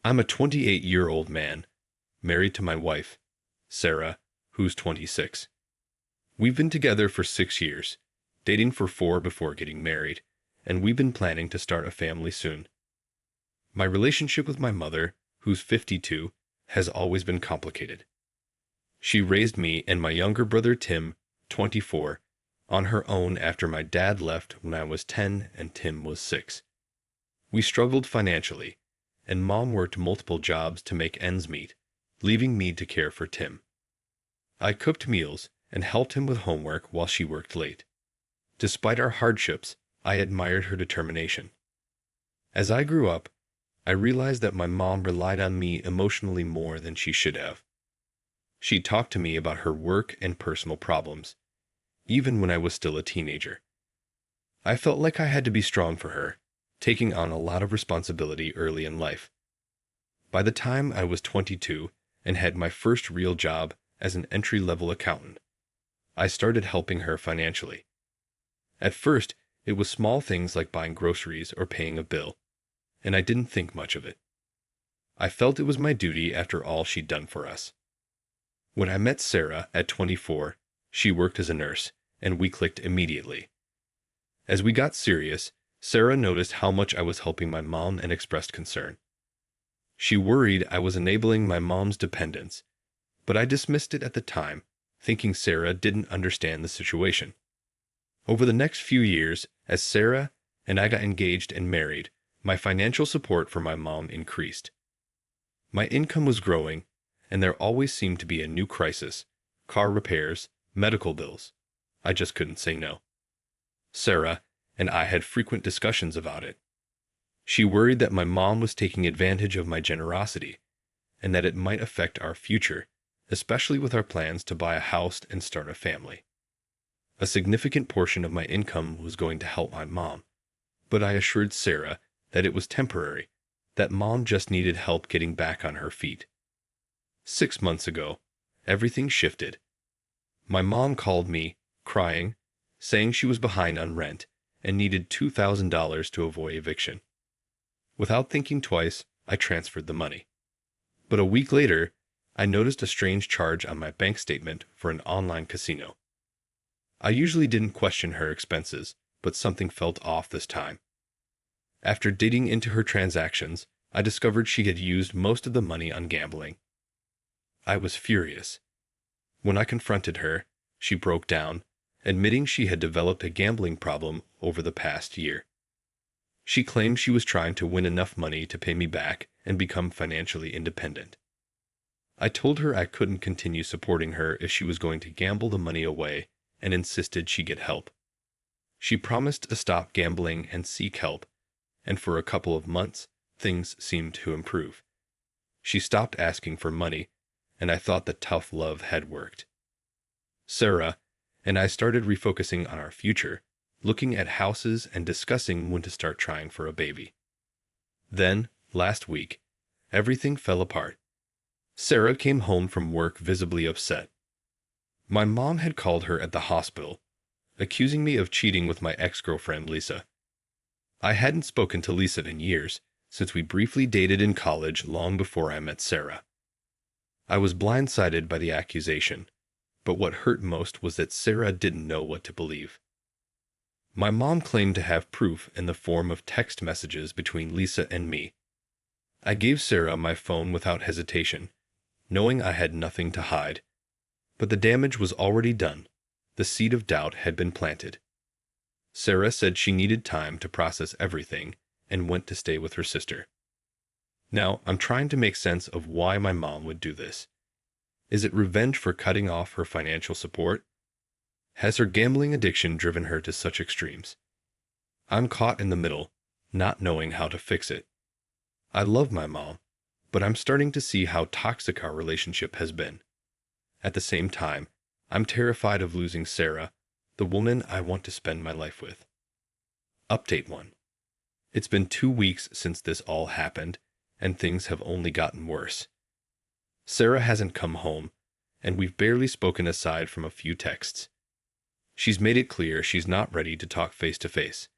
I'm a 28-year-old man, married to my wife, Sarah, who's 26. We've been together for 6 years, dating for 4 before getting married, and we've been planning to start a family soon. My relationship with my mother, who's 52, has always been complicated. She raised me and my younger brother Tim, 24, on her own after my dad left when I was 10 and Tim was 6. We struggled financially, and Mom worked multiple jobs to make ends meet, leaving me to care for Tim. I cooked meals and helped him with homework while she worked late. Despite our hardships, I admired her determination. As I grew up, I realized that my mom relied on me emotionally more than she should have. She talked to me about her work and personal problems, even when I was still a teenager. I felt like I had to be strong for her, taking on a lot of responsibility early in life. By the time I was 22 and had my first real job as an entry-level accountant, I started helping her financially. At first, it was small things like buying groceries or paying a bill, and I didn't think much of it. I felt it was my duty after all she'd done for us. When I met Sarah at 24, she worked as a nurse, and we clicked immediately. As we got serious, Sarah noticed how much I was helping my mom and expressed concern. She worried I was enabling my mom's dependence, but I dismissed it at the time, thinking Sarah didn't understand the situation. Over the next few years, as Sarah and I got engaged and married, my financial support for my mom increased. My income was growing, and there always seemed to be a new crisis: car repairs, medical bills. I just couldn't say no. Sarah and I had frequent discussions about it. She worried that my mom was taking advantage of my generosity, and that it might affect our future, especially with our plans to buy a house and start a family. A significant portion of my income was going to help my mom, but I assured Sarah that it was temporary, that Mom just needed help getting back on her feet. 6 months ago, everything shifted. My mom called me, crying, saying she was behind on rent and needed $2,000 to avoid eviction. Without thinking twice, I transferred the money. But a week later, I noticed a strange charge on my bank statement for an online casino. I usually didn't question her expenses, but something felt off this time. After digging into her transactions, I discovered she had used most of the money on gambling. I was furious. When I confronted her, she broke down, admitting she had developed a gambling problem over the past year. She claimed she was trying to win enough money to pay me back and become financially independent. I told her I couldn't continue supporting her if she was going to gamble the money away, and insisted she get help. She promised to stop gambling and seek help, and for a couple of months, things seemed to improve. She stopped asking for money, and I thought that tough love had worked. Sarah and I started refocusing on our future, looking at houses and discussing when to start trying for a baby. Then, last week, everything fell apart. Sarah came home from work visibly upset. My mom had called her at the hospital, accusing me of cheating with my ex-girlfriend Lisa. I hadn't spoken to Lisa in years, since we briefly dated in college long before I met Sarah. I was blindsided by the accusation, but what hurt most was that Sarah didn't know what to believe. My mom claimed to have proof in the form of text messages between Lisa and me. I gave Sarah my phone without hesitation, knowing I had nothing to hide. But the damage was already done. The seed of doubt had been planted. Sarah said she needed time to process everything and went to stay with her sister. Now, I'm trying to make sense of why my mom would do this. Is it revenge for cutting off her financial support? Has her gambling addiction driven her to such extremes? I'm caught in the middle, not knowing how to fix it. I love my mom, but I'm starting to see how toxic our relationship has been. At the same time, I'm terrified of losing Sarah, the woman I want to spend my life with. Update 1. It's been 2 weeks since this all happened, and things have only gotten worse. Sarah hasn't come home, and we've barely spoken aside from a few texts. She's made it clear she's not ready to talk face to face.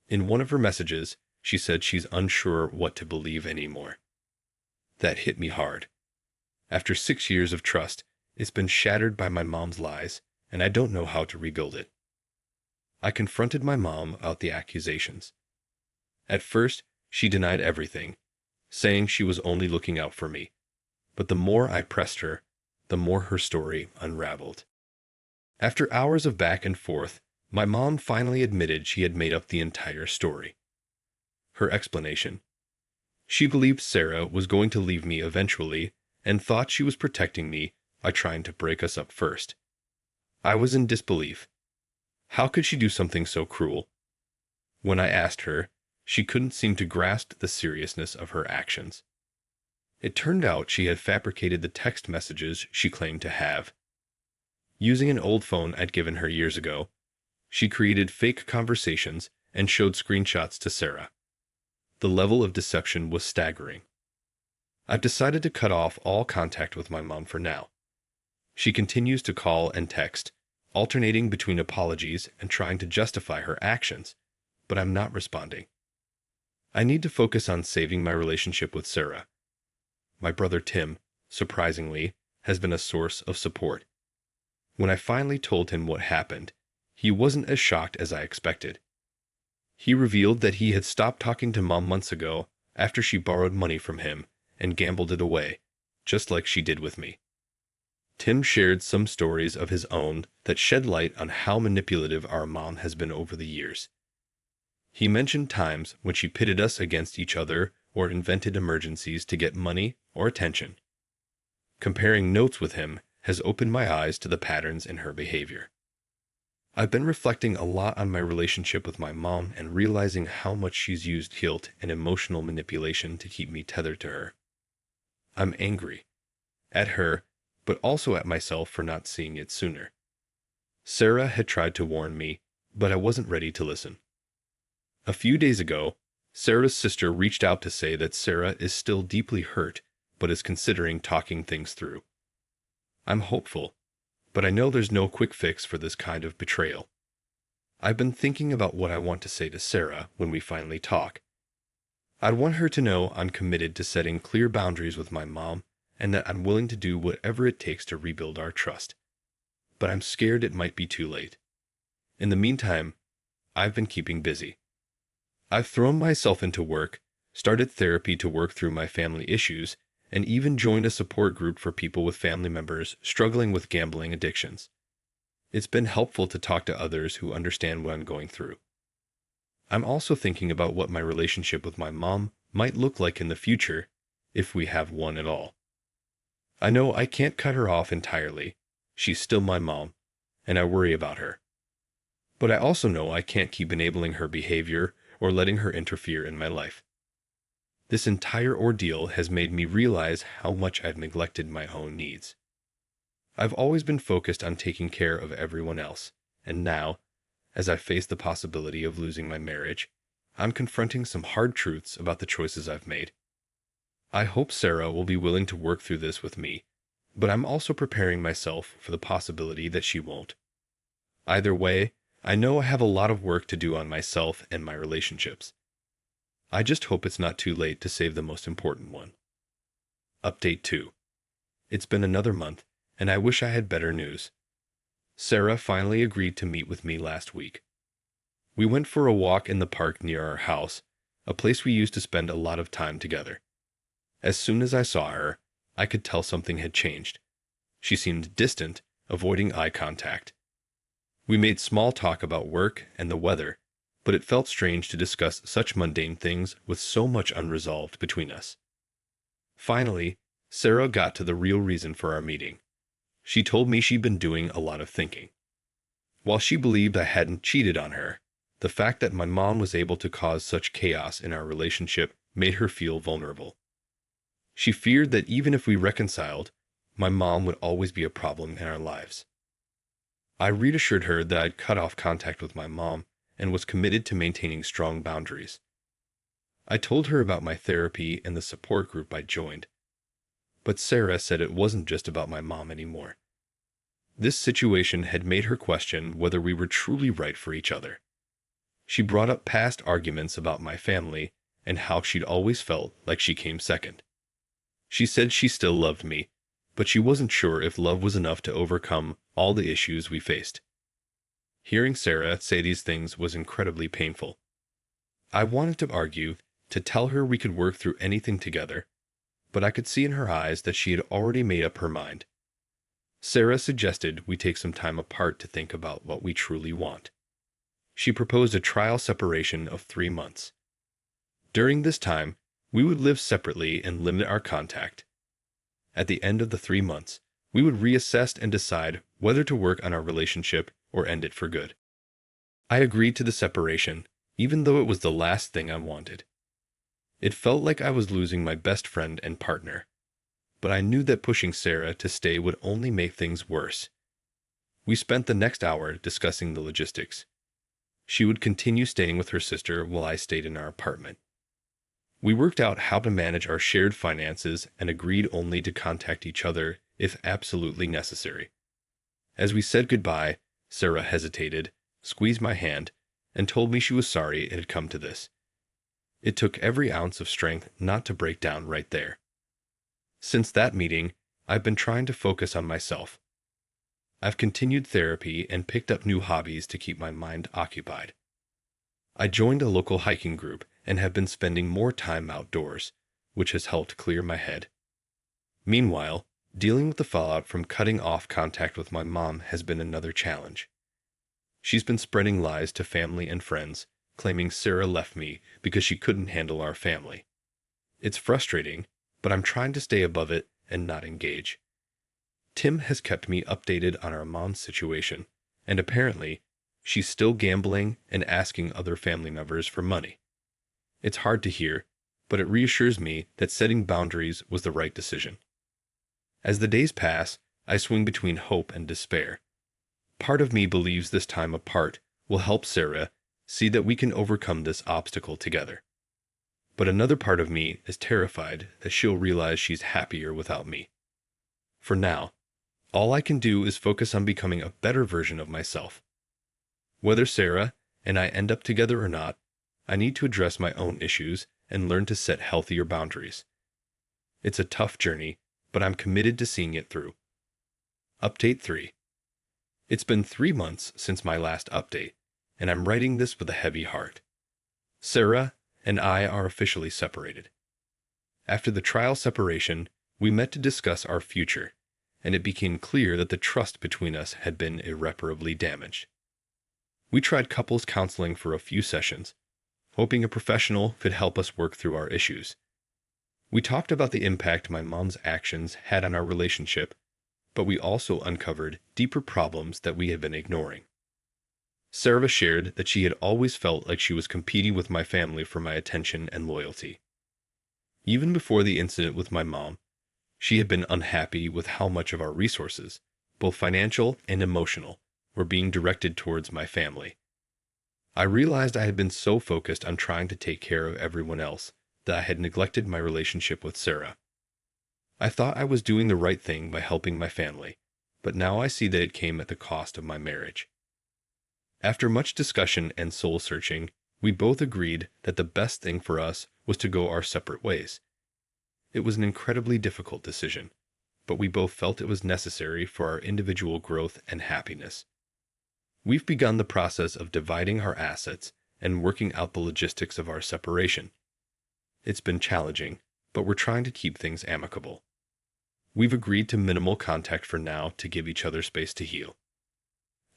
In one of her messages, she said she's unsure what to believe anymore. That hit me hard. After 6 years of trust, it's been shattered by my mom's lies, and I don't know how to rebuild it. I confronted my mom about the accusations. At first, she denied everything, saying she was only looking out for me. But the more I pressed her, the more her story unraveled. After hours of back and forth, my mom finally admitted she had made up the entire story. Her explanation: she believed Sarah was going to leave me eventually and thought she was protecting me by trying to break us up first. I was in disbelief. How could she do something so cruel? When I asked her, she couldn't seem to grasp the seriousness of her actions. It turned out she had fabricated the text messages she claimed to have. Using an old phone I'd given her years ago, she created fake conversations and showed screenshots to Sarah. The level of deception was staggering. I've decided to cut off all contact with my mom for now. She continues to call and text, alternating between apologies and trying to justify her actions, but I'm not responding. I need to focus on saving my relationship with Sarah. My brother Tim, surprisingly, has been a source of support. When I finally told him what happened, he wasn't as shocked as I expected. He revealed that he had stopped talking to Mom months ago after she borrowed money from him and gambled it away, just like she did with me. Tim shared some stories of his own that shed light on how manipulative our mom has been over the years. He mentioned times when she pitted us against each other or invented emergencies to get money or attention. Comparing notes with him has opened my eyes to the patterns in her behavior. I've been reflecting a lot on my relationship with my mom and realizing how much she's used guilt and emotional manipulation to keep me tethered to her. I'm angry at her, but also at myself for not seeing it sooner. Sarah had tried to warn me, but I wasn't ready to listen. A few days ago, Sarah's sister reached out to say that Sarah is still deeply hurt, but is considering talking things through. I'm hopeful, but I know there's no quick fix for this kind of betrayal. I've been thinking about what I want to say to Sarah when we finally talk. I'd want her to know I'm committed to setting clear boundaries with my mom and that I'm willing to do whatever it takes to rebuild our trust. But I'm scared it might be too late. In the meantime, I've been keeping busy. I've thrown myself into work, started therapy to work through my family issues, and even joined a support group for people with family members struggling with gambling addictions. It's been helpful to talk to others who understand what I'm going through. I'm also thinking about what my relationship with my mom might look like in the future, if we have one at all. I know I can't cut her off entirely. She's still my mom, and I worry about her. But I also know I can't keep enabling her behavior or letting her interfere in my life. This entire ordeal has made me realize how much I've neglected my own needs. I've always been focused on taking care of everyone else, and now, as I face the possibility of losing my marriage, I'm confronting some hard truths about the choices I've made. I hope Sarah will be willing to work through this with me, but I'm also preparing myself for the possibility that she won't. Either way, I know I have a lot of work to do on myself and my relationships. I just hope it's not too late to save the most important one. Update 2. It's been another month, and I wish I had better news. Sarah finally agreed to meet with me last week. We went for a walk in the park near our house, a place we used to spend a lot of time together. As soon as I saw her, I could tell something had changed. She seemed distant, avoiding eye contact. We made small talk about work and the weather, but it felt strange to discuss such mundane things with so much unresolved between us. Finally, Sarah got to the real reason for our meeting. She told me she'd been doing a lot of thinking. While she believed I hadn't cheated on her, the fact that my mom was able to cause such chaos in our relationship made her feel vulnerable. She feared that even if we reconciled, my mom would always be a problem in our lives. I reassured her that I'd cut off contact with my mom and was committed to maintaining strong boundaries. I told her about my therapy and the support group I joined. But Sarah said it wasn't just about my mom anymore. This situation had made her question whether we were truly right for each other. She brought up past arguments about my family and how she'd always felt like she came second. She said she still loved me, but she wasn't sure if love was enough to overcome all the issues we faced. Hearing Sarah say these things was incredibly painful. I wanted to argue, to tell her we could work through anything together, but I could see in her eyes that she had already made up her mind. Sarah suggested we take some time apart to think about what we truly want. She proposed a trial separation of 3 months. During this time, we would live separately and limit our contact. At the end of the 3 months, we would reassess and decide whether to work on our relationship or end it for good. I agreed to the separation, even though it was the last thing I wanted. It felt like I was losing my best friend and partner, but I knew that pushing Sarah to stay would only make things worse. We spent the next hour discussing the logistics. She would continue staying with her sister while I stayed in our apartment. We worked out how to manage our shared finances and agreed only to contact each other if absolutely necessary. As we said goodbye, Sarah hesitated, squeezed my hand, and told me she was sorry it had come to this. It took every ounce of strength not to break down right there. Since that meeting, I've been trying to focus on myself. I've continued therapy and picked up new hobbies to keep my mind occupied. I joined a local hiking group and have been spending more time outdoors, which has helped clear my head. Meanwhile, dealing with the fallout from cutting off contact with my mom has been another challenge. She's been spreading lies to family and friends, claiming Sarah left me because she couldn't handle our family. It's frustrating, but I'm trying to stay above it and not engage. Tim has kept me updated on our mom's situation, and apparently, she's still gambling and asking other family members for money. It's hard to hear, but it reassures me that setting boundaries was the right decision. As the days pass, I swing between hope and despair. Part of me believes this time apart will help Sarah see that we can overcome this obstacle together. But another part of me is terrified that she'll realize she's happier without me. For now, all I can do is focus on becoming a better version of myself. Whether Sarah and I end up together or not, I need to address my own issues and learn to set healthier boundaries. It's a tough journey, but I'm committed to seeing it through. Update 3. It's been 3 months since my last update, and I'm writing this with a heavy heart. Sarah and I are officially separated. After the trial separation, we met to discuss our future, and it became clear that the trust between us had been irreparably damaged. We tried couples counseling for a few sessions, hoping a professional could help us work through our issues. We talked about the impact my mom's actions had on our relationship, but we also uncovered deeper problems that we had been ignoring. Sarah shared that she had always felt like she was competing with my family for my attention and loyalty. Even before the incident with my mom, she had been unhappy with how much of our resources, both financial and emotional, were being directed towards my family. I realized I had been so focused on trying to take care of everyone else that I had neglected my relationship with Sarah. I thought I was doing the right thing by helping my family, but now I see that it came at the cost of my marriage. After much discussion and soul-searching, we both agreed that the best thing for us was to go our separate ways. It was an incredibly difficult decision, but we both felt it was necessary for our individual growth and happiness. We've begun the process of dividing our assets and working out the logistics of our separation. It's been challenging, but we're trying to keep things amicable. We've agreed to minimal contact for now to give each other space to heal.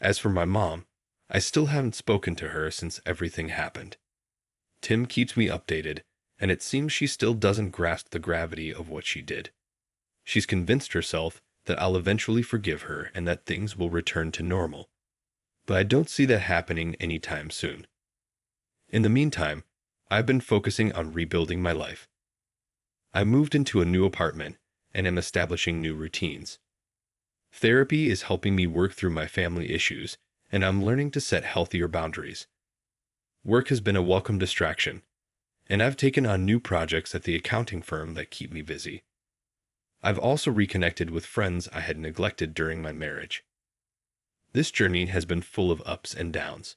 As for my mom, I still haven't spoken to her since everything happened. Tim keeps me updated, and it seems she still doesn't grasp the gravity of what she did. She's convinced herself that I'll eventually forgive her and that things will return to normal. But I don't see that happening anytime soon. In the meantime, I've been focusing on rebuilding my life. I moved into a new apartment and am establishing new routines. Therapy is helping me work through my family issues, and I'm learning to set healthier boundaries. Work has been a welcome distraction, and I've taken on new projects at the accounting firm that keep me busy. I've also reconnected with friends I had neglected during my marriage. This journey has been full of ups and downs.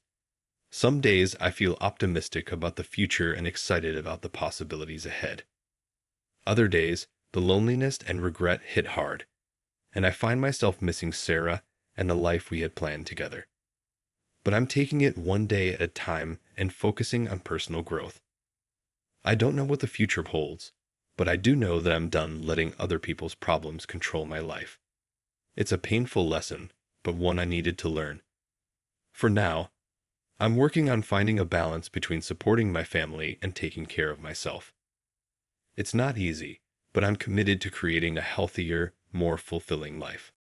Some days I feel optimistic about the future and excited about the possibilities ahead. Other days, The loneliness and regret hit hard, and I find myself missing Sarah and the life we had planned together. But I'm taking it one day at a time and focusing on personal growth. I don't know what the future holds, but I do know that I'm done letting other people's problems control my life. It's a painful lesson, but one I needed to learn. For now, I'm working on finding a balance between supporting my family and taking care of myself. It's not easy, but I'm committed to creating a healthier, more fulfilling life.